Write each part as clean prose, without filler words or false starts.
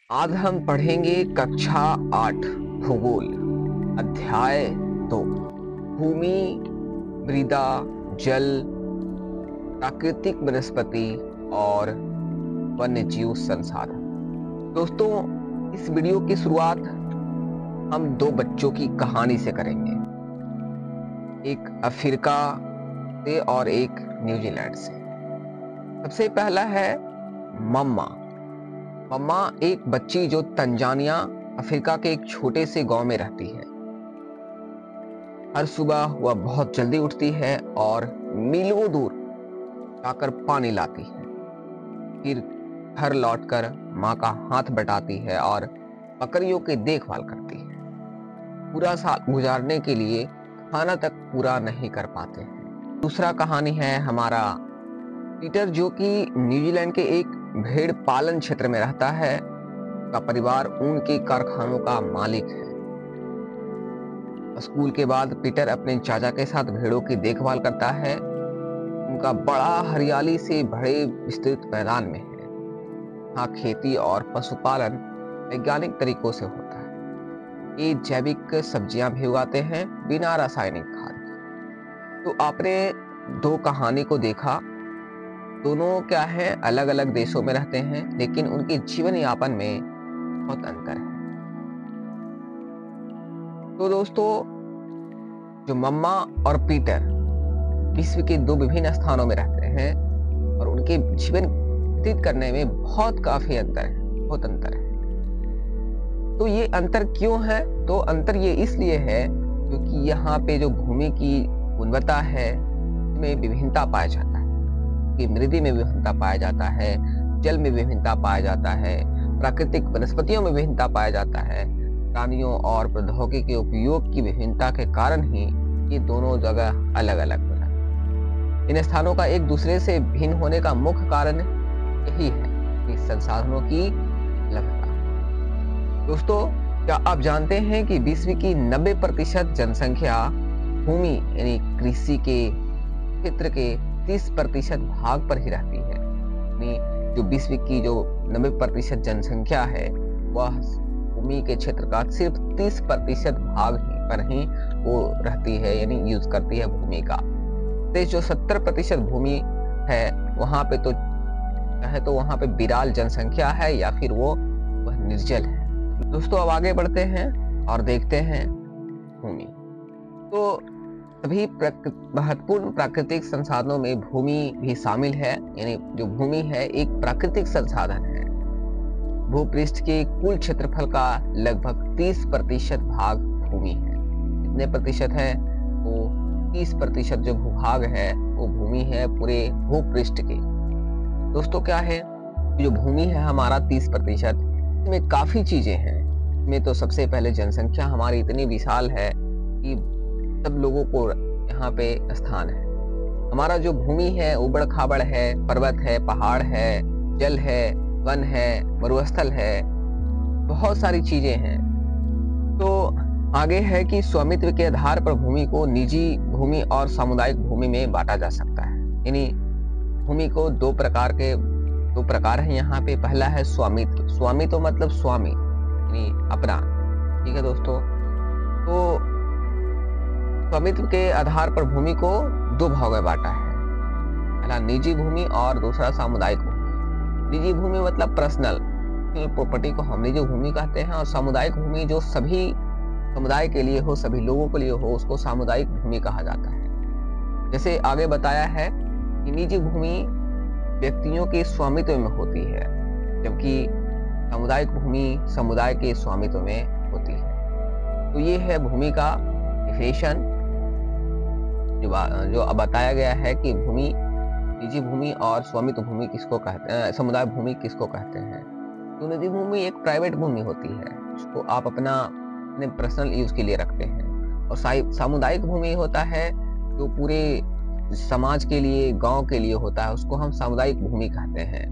आज हम पढ़ेंगे कक्षा 8 भूगोल अध्याय 2 भूमि, मृदा, जल, प्राकृतिक वनस्पति और वन्यजीव संसाधन। दोस्तों, इस वीडियो की शुरुआत हम दो बच्चों की कहानी से करेंगे, एक अफ्रीका से और एक न्यूजीलैंड से। सबसे पहला है मम्मा। मम्मा एक बच्ची जो तंजानिया अफ्रीका के एक छोटे से गांव में रहती है। हर सुबह वह बहुत जल्दी उठती है और मीलों दूर जाकर पानी लाती है। फिर घर लौटकर माँ का हाथ बटाती है और बकरियों की देखभाल करती है। पूरा साल गुजारने के लिए खाना तक पूरा नहीं कर पाते हैं। दूसरा कहानी है हमारा पीटर, जो कि न्यूजीलैंड के एक भेड़ पालन क्षेत्र में रहता है। का परिवार ऊन के कारखानों का मालिक है। स्कूल के बाद पीटर अपने चाचा के साथ भेड़ों की देखभाल करता है। उनका बड़ा हरियाली से भरे विस्तृत मैदान में है। यहाँ खेती और पशुपालन वैज्ञानिक तरीकों से होता है। ये जैविक सब्जियां भी उगाते हैं बिना रासायनिक खाद के। तो आपने दो कहानी को देखा। दोनों क्या है, अलग अलग देशों में रहते हैं, लेकिन उनके जीवन यापन में बहुत अंतर है। तो दोस्तों, जो मम्मा और पीटर विश्व के दो विभिन्न स्थानों में रहते हैं और उनके जीवन व्यतीत करने में बहुत काफी अंतर है, बहुत अंतर है। तो ये अंतर क्यों है? तो अंतर ये इसलिए है क्योंकि यहाँ पे जो भूमि की गुणवत्ता है उसमें विभिन्नता पाया जाता है, कि मृदा में विभिन्नता पाया जाता है, जल में विभिन्नता पाया जाता है, प्राकृतिक वनस्पतियों में विभिन्नता पाया जाता है, प्राणियों और प्रौद्योगिकी के उपयोग की विभिन्नता के कारण ही ये दोनों जगह अलग अलग हो जाती है। इन स्थानों का एक दूसरे से भिन्न होने का मुख्य कारण यही है कि संसाधनों की लभ्यता। दोस्तों, क्या आप जानते हैं कि विश्व की 90% जनसंख्या भूमि यानी कृषि के क्षेत्र के 30% भाग पर ही रहती है। यानी जो विश्व की जो 90% जनसंख्या है वह भूमि के क्षेत्र का सिर्फ 30% भाग पर ही वो रहती है, यानी यूज करती है भूमि का। जो 70% भूमि है वहां पे तो चाहे तो वहां पे विराल जनसंख्या है या फिर वह निर्जल है। दोस्तों, अब आगे बढ़ते हैं और देखते हैं भूमि। तो सभी महत्वपूर्ण प्राकृतिक संसाधनों में भूमि भी शामिल है। यानी जो भूमि है एक प्राकृतिक संसाधन है। भूपृष्ठ के कुल क्षेत्रफल का लगभग 30% भाग भूमि है। कितने प्रतिशत है? वो 30% जो भूभाग है वो भूमि है पूरे भूपृष्ठ के। दोस्तों, क्या है जो भूमि है हमारा 30%, इसमें काफी चीजें हैं। इसमें तो सबसे पहले जनसंख्या हमारी इतनी विशाल है कि सब लोगों को यहाँ पे स्थान है। हमारा जो भूमि है उबड़ खाबड़ है, पर्वत है, पहाड़ है, जल है, वन है, मरुस्थल है, बहुत सारी चीजें हैं। तो आगे है कि स्वामित्व के आधार पर भूमि को निजी भूमि और सामुदायिक भूमि में बांटा जा सकता है। यानी भूमि को दो प्रकार है यहाँ पे। पहला है स्वामित्व। स्वामित्व मतलब स्वामी यानी अपना। ठीक है दोस्तों, तो स्वामित्व के आधार पर भूमि को दो भागों में बांटा है। पहला निजी भूमि और दूसरा सामुदायिक भूमि। निजी भूमि मतलब पर्सनल प्रॉपर्टी को हम निजी भूमि कहते हैं, और सामुदायिक भूमि जो सभी समुदाय के लिए हो, सभी लोगों के लिए हो, उसको सामुदायिक भूमि कहा जाता है। जैसे आगे बताया है कि निजी भूमि व्यक्तियों के स्वामित्व में होती है, जबकि सामुदायिक भूमि समुदाय के स्वामित्व में होती है। तो ये है भूमि का डिफिनेशन जो अब बताया गया है कि भूमि, निजी भूमि और स्वामित्व भूमि किसको कहते हैं, समुदाय भूमि किसको कहते हैं। तो निजी भूमि एक प्राइवेट भूमि होती है, उसको आप अपने पर्सनल यूज के लिए रखते हैं। और सामुदायिक भूमि होता है जो पूरे समाज के लिए, गांव के लिए होता है, उसको हम सामुदायिक भूमि कहते हैं।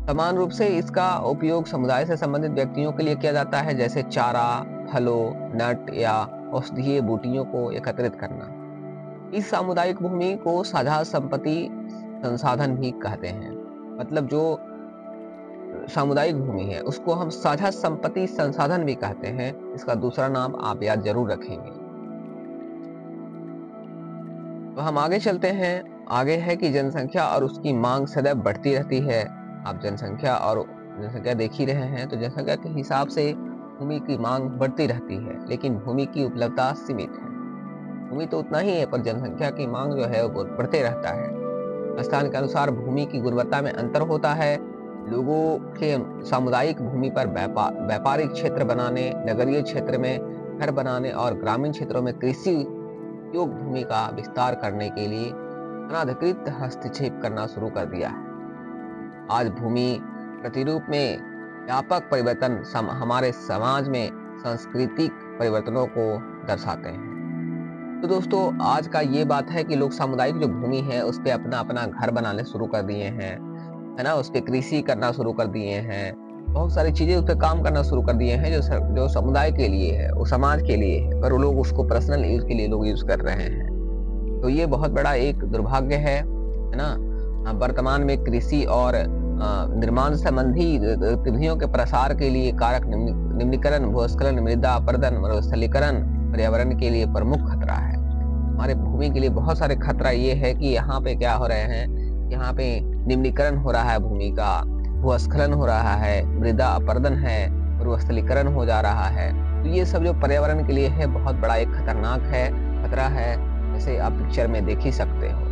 समान रूप से इसका उपयोग समुदाय से संबंधित व्यक्तियों के लिए किया जाता है, जैसे चारा, फलों, नट या औषधीय बूटियों को एकत्रित करना। इस सामुदायिक भूमि को साझा संपत्ति संसाधन भी कहते हैं। मतलब जो सामुदायिक भूमि है उसको हम साझा संपत्ति संसाधन भी कहते हैं। इसका दूसरा नाम आप याद जरूर रखेंगे। तो हम आगे चलते हैं। आगे है कि जनसंख्या और उसकी मांग सदैव बढ़ती रहती है। आप जनसंख्या देख ही रहे हैं, तो जनसंख्या के हिसाब से भूमि की मांग बढ़ती रहती है, लेकिन भूमि की उपलब्धता सीमित है। भूमि तो उतना ही है, पर जनसंख्या की मांग जो है वो बढ़ते रहता है। स्थान के अनुसार भूमि की गुणवत्ता में अंतर होता है। लोगों के सामुदायिक भूमि पर व्यापारिक क्षेत्र बनाने, नगरीय क्षेत्र में घर बनाने और ग्रामीण क्षेत्रों में कृषि योग भूमि का विस्तार करने के लिए अनाधिकृत हस्तक्षेप करना शुरू कर दिया है। आज भूमि प्रतिरूप में व्यापक परिवर्तन हमारे समाज में सांस्कृतिक परिवर्तनों को दर्शाते हैं। तो दोस्तों, आज का ये बात है कि लोग सामुदायिक जो भूमि है उस पे अपना अपना घर बनाने शुरू कर दिए हैं, है ना। उस पे कृषि करना शुरू कर दिए हैं, बहुत सारी चीजें उस पे काम करना शुरू कर दिए हैं जो समुदाय के लिए है, वो समाज के लिए है, पर वो लोग उसको पर्सनल यूज के लिए लोग यूज कर रहे हैं। तो ये बहुत बड़ा एक दुर्भाग्य है ना। वर्तमान में कृषि और निर्माण संबंधी गतिविधियों के प्रसार के लिए कारक निम्नीकरण, भूस्खलन, मृदा अपरदन, मरुस्थलीकरण पर्यावरण के लिए प्रमुख खतरा है। हमारे भूमि के लिए बहुत सारे खतरा ये है कि यहाँ पे क्या हो रहे हैं, यहाँ पे निम्नीकरण हो रहा है भूमि का, भूस्खलन हो रहा है, मृदा अपरदन है, मरुस्थलीकरण हो जा रहा है। तो ये सब जो पर्यावरण के लिए है बहुत बड़ा एक खतरनाक है, खतरा है। जैसे आप पिक्चर में देख ही सकते हो,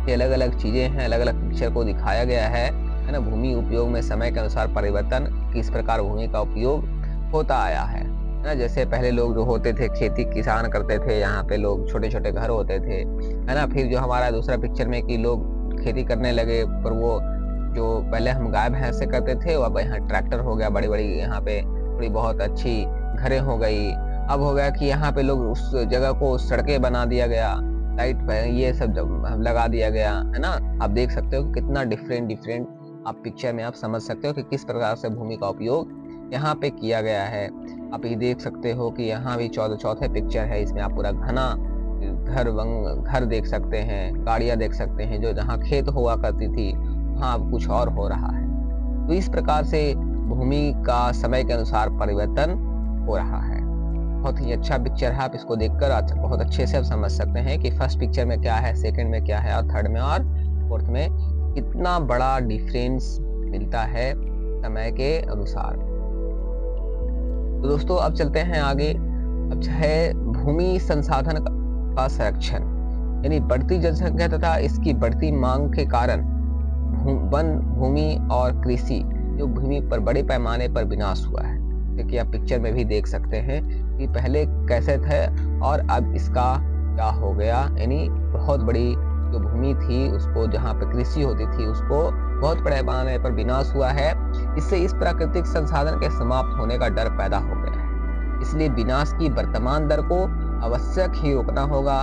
ये अलग अलग चीजें हैं, अलग अलग पिक्चर को दिखाया गया है ना। भूमि उपयोग में समय के अनुसार परिवर्तन, किस प्रकार भूमि का उपयोग होता आया है ना। जैसे पहले लोग जो होते थे खेती किसान करते थे, यहाँ पे लोग छोटे छोटे घर होते थे, है ना। फिर जो हमारा दूसरा पिक्चर में कि लोग खेती करने लगे, पर वो जो पहले हम गाय भैंस से करते थे, अब यहाँ ट्रैक्टर हो गया, बड़ी बड़ी यहाँ पे थोड़ी बहुत अच्छी घरें हो गई। अब हो गया कि यहाँ पे लोग उस जगह को सड़कें बना दिया गया, लाइट ये सब लगा दिया गया, है ना। आप देख सकते हो कि कितना डिफरेंट आप पिक्चर में आप समझ सकते हो कि किस प्रकार से भूमि का उपयोग यहाँ पे किया गया है। आप ये देख सकते हो कि यहाँ भी चौथे पिक्चर है, इसमें आप पूरा घना घर देख सकते हैं, गाड़ियां देख सकते हैं। जो जहाँ खेत हुआ करती थी वहाँ अब कुछ और हो रहा है। तो इस प्रकार से भूमि का समय के अनुसार परिवर्तन हो रहा है। बहुत ही अच्छा पिक्चर है, आप इसको देखकर बहुत अच्छे से आप समझ सकते हैं कि फर्स्ट पिक्चर में क्या है, सेकंड में क्या है, और थर्ड में और फोर्थ में कितना बड़ा डिफरेंस मिलता है समय के अनुसार। तो दोस्तों, अब चलते हैं आगे। अब है भूमि संसाधन का संरक्षण, यानी बढ़ती जनसंख्या तथा इसकी बढ़ती मांग के कारण वन भूमि और कृषि जो भूमि पर बड़े पैमाने पर विनाश हुआ है। देखिए, आप पिक्चर में भी देख सकते हैं कि पहले कैसे थे और अब इसका क्या हो गया। यानी बहुत बड़ी जो भूमि थी उसको, जहाँ पे कृषि होती थी, उसको बहुत बड़े पैमाने पर विनाश हुआ है। इससे इस प्राकृतिक संसाधन के समाप्त होने का डर पैदा हो गया है। इसलिए विनाश की वर्तमान दर को आवश्यक ही रोकना होगा,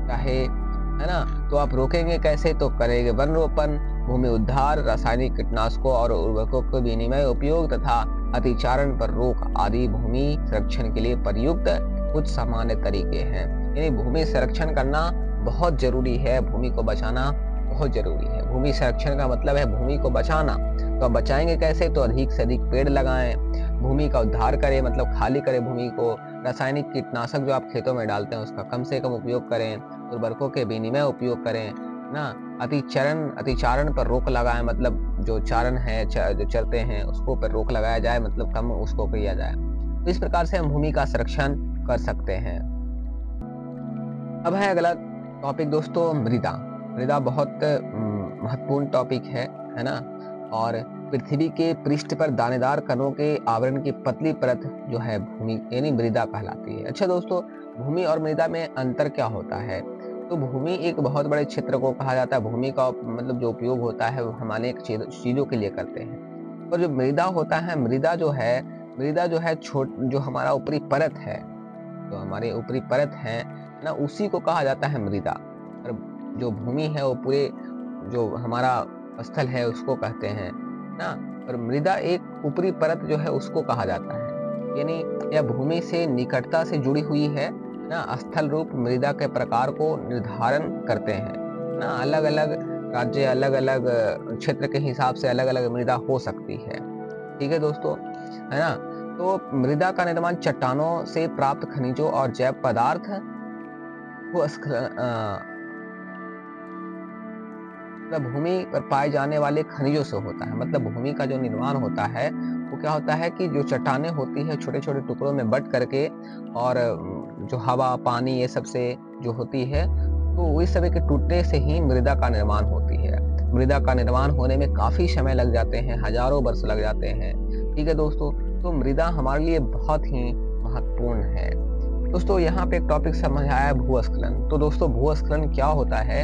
चाहे, है ना। तो आप रोकेंगे कैसे? तो करेंगे वन रोपण, भूमि उद्धार, रासायनिक कीटनाशकों और उर्वरकों के विनिमय उपयोग तथा अतिचारण पर रोक आदि भूमि संरक्षण के लिए प्रयुक्त कुछ सामान्य तरीके हैं। यानी भूमि संरक्षण करना बहुत जरूरी है, भूमि को बचाना बहुत जरूरी है। भूमि संरक्षण का मतलब है भूमि को बचाना। तो अब बचाएंगे कैसे? तो अधिक से अधिक पेड़ लगाएं, भूमि का उद्धार करें, मतलब खाली करें भूमि को। रासायनिक कीटनाशक जो आप खेतों में डालते हैं उसका कम से कम उपयोग करें, उर्वरकों के विनिमय उपयोग करें ना। अतिचारण पर रोक लगाएं, मतलब जो चारण है, जो चरते हैं उसको पर रोक लगाया जाए, मतलब कम उसको किया जाए। तो इस प्रकार से हम भूमि का संरक्षण कर सकते हैं। अब है अगला टॉपिक दोस्तों, मृदा। मृदा बहुत महत्वपूर्ण टॉपिक है ना। और पृथ्वी के पृष्ठ पर दानेदार कणों के आवरण की पतली परत जो है भूमि यानी मृदा कहलाती है। अच्छा दोस्तों, भूमि और मृदा में अंतर क्या होता है? तो भूमि एक बहुत बड़े क्षेत्र को कहा जाता है। भूमि का मतलब जो उपयोग होता है वो हम अनेक चीजों के लिए करते हैं। और जो मृदा होता है, मृदा जो है जो हमारा ऊपरी परत है, जो हमारे ऊपरी परत है ना, उसी को कहा जाता है मृदा। और जो भूमि है वो पूरे जो हमारा स्थल है उसको कहते हैं ना। और मृदा एक ऊपरी परत जो है उसको कहा जाता है। यानी यह भूमि से निकटता से जुड़ी हुई है ना। स्थल रूप मृदा के प्रकार को निर्धारण करते हैं ना। अलग अलग राज्य अलग अलग क्षेत्र के हिसाब से अलग अलग मृदा हो सकती है। ठीक है दोस्तों, है ना। तो मृदा का निर्माण चट्टानों से प्राप्त खनिजों और जैव पदार्थ मतलब भूमि पर पाए जाने वाले खनिजों से होता है। मतलब भूमि का जो निर्माण होता है वो क्या होता है कि जो चट्टानें होती है छोटे छोटे टुकड़ों में बट करके, और जो हवा पानी ये सब से जो होती है, तो इस सभी के टूटने से ही मृदा का निर्माण होती है। मृदा का निर्माण होने में काफी समय लग जाते हैं, हजारों वर्ष लग जाते हैं। ठीक है दोस्तों, तो मृदा हमारे लिए बहुत ही महत्वपूर्ण है। दोस्तों यहाँ पे एक टॉपिक समझ आया, भूस्खलन। तो दोस्तों भूस्खलन क्या होता है,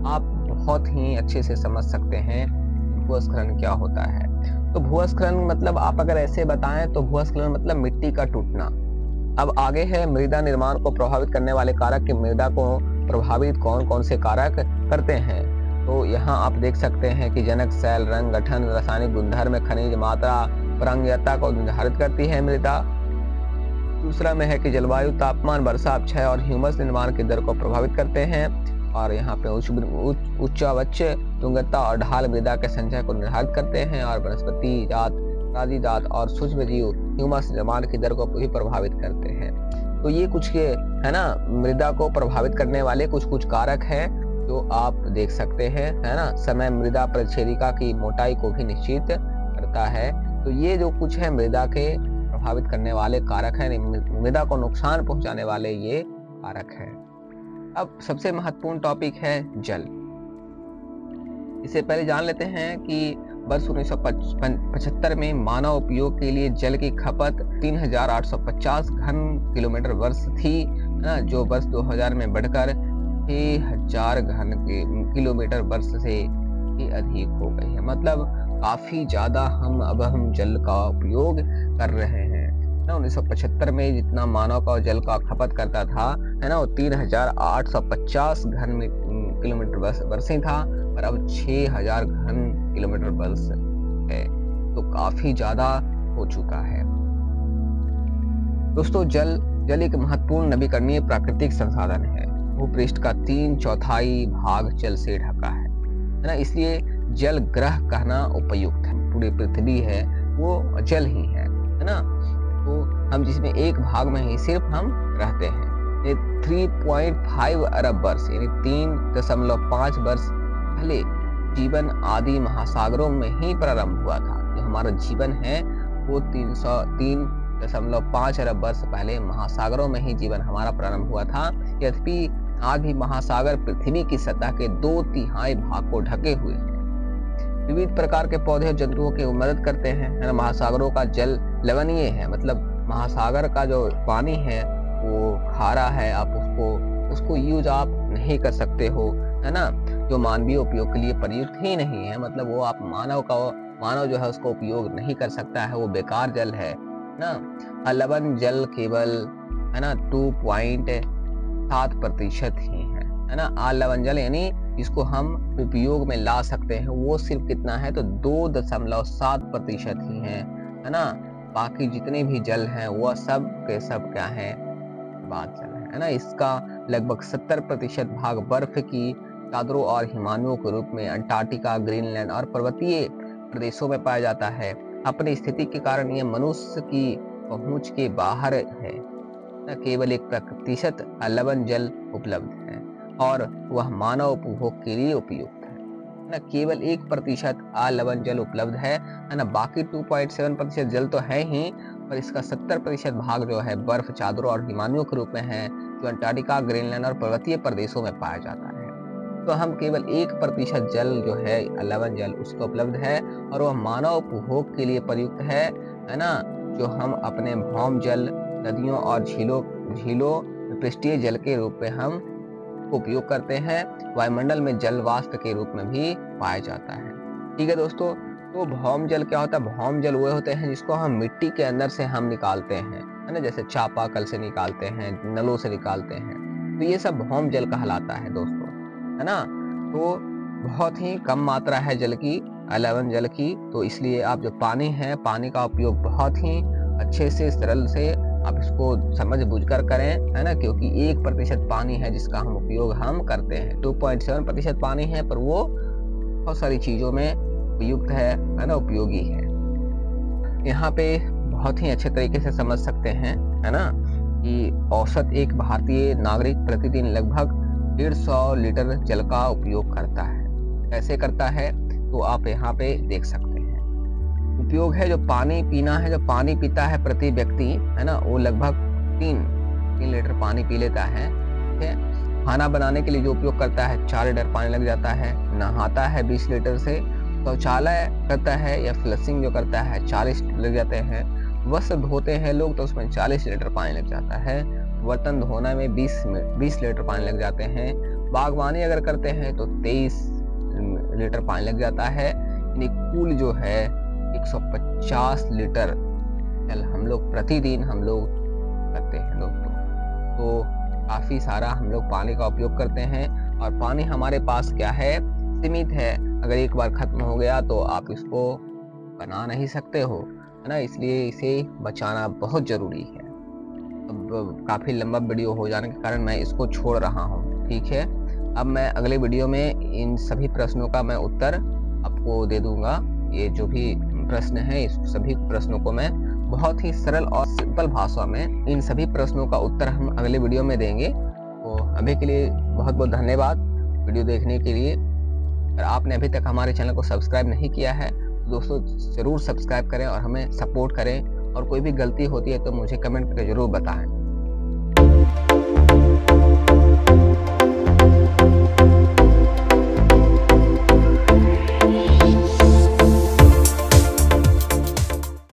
आप बहुत ही अच्छे से समझ सकते हैं भूस्खलन क्या होता है। तो भूस्खलन मतलब आप अगर ऐसे बताएं तो भूस्खलन मतलब मिट्टी का टूटना। अब आगे है मृदा निर्माण को प्रभावित करने वाले कारक कि मृदा को प्रभावित कौन कौन से कारक करते हैं। तो यहाँ आप देख सकते हैं कि जनक, सेल, रंग, गठन, रासायनिक गुणधर्म, खनिज मात्रा, परंगीयता को निर्धारित करती है मृदा। दूसरा में है कि जलवायु, तापमान, वर्षा, क्षय और ह्यूमस निर्माण की दर को प्रभावित करते हैं। और यहाँ पे उच्च गुणवत्ता और ढाल मृदा के संचय को निर्धारित करते हैं। और वनस्पति जात, प्राणी जात और सूक्ष्म जीव ह्यूमस निर्माण की दर को भी प्रभावित करते हैं। तो ये कुछ के है ना मृदा को प्रभावित करने वाले कुछ कुछ कारक हैं जो आप देख सकते हैं, है ना। समय मृदा परिच्छेदिका की मोटाई को भी निश्चित करता है। तो ये जो कुछ है मृदा के प्रभावित करने वाले कारक हैं, मृदा को नुकसान पहुंचाने वाले ये कारक हैं। अब सबसे महत्वपूर्ण टॉपिक है जल। इससे पहले जान लेते हैं कि वर्ष 1975 में मानव उपयोग के लिए जल की खपत 3850 घन किलोमीटर वर्ष थी, ना, जो वर्ष 2000 में बढ़कर 6000 घन किलोमीटर वर्ष से भी अधिक हो गई है। मतलब काफी ज्यादा हम जल का उपयोग कर रहे हैं ना। 1975 में जितना मानव का जल का खपत करता था, है ना, वो 3850 घन किलोमीटर वर्ष था, और अब 6000 घन किलोमीटर वर्ष है। तो काफी ज्यादा हो चुका है। दोस्तों जल एक महत्वपूर्ण नवीकरणीय प्राकृतिक संसाधन है। भूपृष्ठ का 3/4 भाग जल से ढका है ना। इसलिए जल ग्रह कहना उपयुक्त है। पूरी पृथ्वी है वो जल ही है ना। तो हम जिसमें एक भाग में ही सिर्फ हम रहते हैं। 3.5 अरब वर्ष यानी 3.5 वर्ष पहले जीवन आदि महासागरों में ही प्रारंभ हुआ था। जो हमारा जीवन है वो 3.5 अरब वर्ष पहले महासागरों में ही जीवन हमारा प्रारंभ हुआ था। यद्यपि आज भी महासागर पृथ्वी की सतह के 2/3 भाग को ढके हुए हैं। विविध प्रकार के पौधे और जंतुओं की मदद करते हैं, है ना। महासागरों का जल लवणीय है, मतलब महासागर का जो पानी है वो खारा है। आप उसको यूज आप नहीं कर सकते हो, है ना। जो मानवीय उपयोग के लिए प्रयुक्त ही नहीं है, मतलब वो आप मानव जो है उसको उपयोग नहीं कर सकता है, वो बेकार जल है ना। लवण जल केवल, है ना, 2.7% ही है ना। अलवण जल यानी जिसको हम उपयोग में ला सकते हैं वो सिर्फ कितना है, तो 2.7% ही है ना। बाकी जितने भी जल हैं वह सब के सब क्या है, बात जल है ना। इसका लगभग 70% भाग बर्फ की चादरों और हिमालयों के रूप में अंटार्कटिका, ग्रीनलैंड और पर्वतीय प्रदेशों में पाया जाता है। अपनी स्थिति के कारण यह मनुष्य की पहुंच के बाहर है न। केवल 1% लवण जल उपलब्ध है और वह मानव उपभोग के लिए उपयुक्त है न। केवल 1% अलवण जल उपलब्ध है ना। बाकी 2.7% जल तो है ही, पर इसका 70% भाग जो है बर्फ चादरों और हिमालयों के रूप में है, जो अंटार्कटिका, ग्रीनलैंड और पर्वतीय प्रदेशों में पाया जाता है। तो हम केवल 1% जल जो है लवण जल उसका उपलब्ध है और वह मानव उपभोग के लिए प्रयुक्त है ना। जो हम अपने भौम जल, नदियों और झीलों पृष्ठीय जल के रूप में हम उपयोग करते हैं। वायुमंडल में जल वाष्प के रूप में भी पाया जाता है। ठीक है दोस्तों, तो भौम जल क्या होता है? भौम जल वो होते हैं जिसको हम मिट्टी के अंदर से हम निकालते हैं, है ना। जैसे चापाकल से निकालते हैं, नलों से निकालते हैं, तो ये सब भौम जल कहलाता है दोस्तों, है ना। तो बहुत ही कम मात्रा है जल की, लवण जल की, तो इसलिए आप जो पानी है, पानी का उपयोग बहुत ही अच्छे से सरल से आप इसको समझ बूझकर करें, है ना। क्योंकि 1% पानी है जिसका हम उपयोग हम करते हैं। 2.7% पानी है, पर वो बहुत सारी चीज़ों में उपयुक्त है ना, उपयोगी है। यहाँ पे बहुत ही अच्छे तरीके से समझ सकते हैं, है ना, कि औसत एक भारतीय नागरिक प्रतिदिन लगभग 150 लीटर जल का उपयोग करता है। कैसे करता है? तो आप यहाँ पे देख सकते हैं। उपयोग है जो पानी पीना है, जो पानी पीता है प्रति व्यक्ति, है ना, वो लगभग 3 लीटर पानी पी लेता है, ठीक है। खाना बनाने के लिए जो उपयोग करता है 4 लीटर पानी लग जाता है। नहाता है 20 लीटर से। शौचालय करता है या फ्लशिंग जो करता है 40 लग जाते हैं। वस्त्र धोते हैं लोग तो उसमें 40 लीटर पानी लग जाता है। बर्तन धोने में 20 लीटर पानी लग जाते हैं। बागवानी अगर करते हैं तो 23 लीटर पानी लग जाता है। यानी कुल जो है 150 लीटर जल हम लोग प्रतिदिन करते हैं दोस्तों। तो काफ़ी सारा हम लोग पानी का उपयोग करते हैं और पानी हमारे पास क्या है, सीमित है। अगर एक बार खत्म हो गया तो आप इसको बना नहीं सकते हो, है ना, इसलिए इसे बचाना बहुत ज़रूरी है। अब काफ़ी लंबा वीडियो हो जाने के कारण मैं इसको छोड़ रहा हूँ, ठीक है। अब मैं अगले वीडियो में इन सभी प्रश्नों का मैं उत्तर आपको दे दूँगा। ये जो भी प्रश्न हैं, इस सभी प्रश्नों को मैं बहुत ही सरल और सिंपल भाषा में इन सभी प्रश्नों का उत्तर हम अगले वीडियो में देंगे। तो अभी के लिए बहुत-बहुत धन्यवाद वीडियो देखने के लिए। अगर आपने अभी तक हमारे चैनल को सब्सक्राइब नहीं किया है तो दोस्तों ज़रूर सब्सक्राइब करें और हमें सपोर्ट करें, और कोई भी गलती होती है तो मुझे कमेंट करके ज़रूर बताएँ।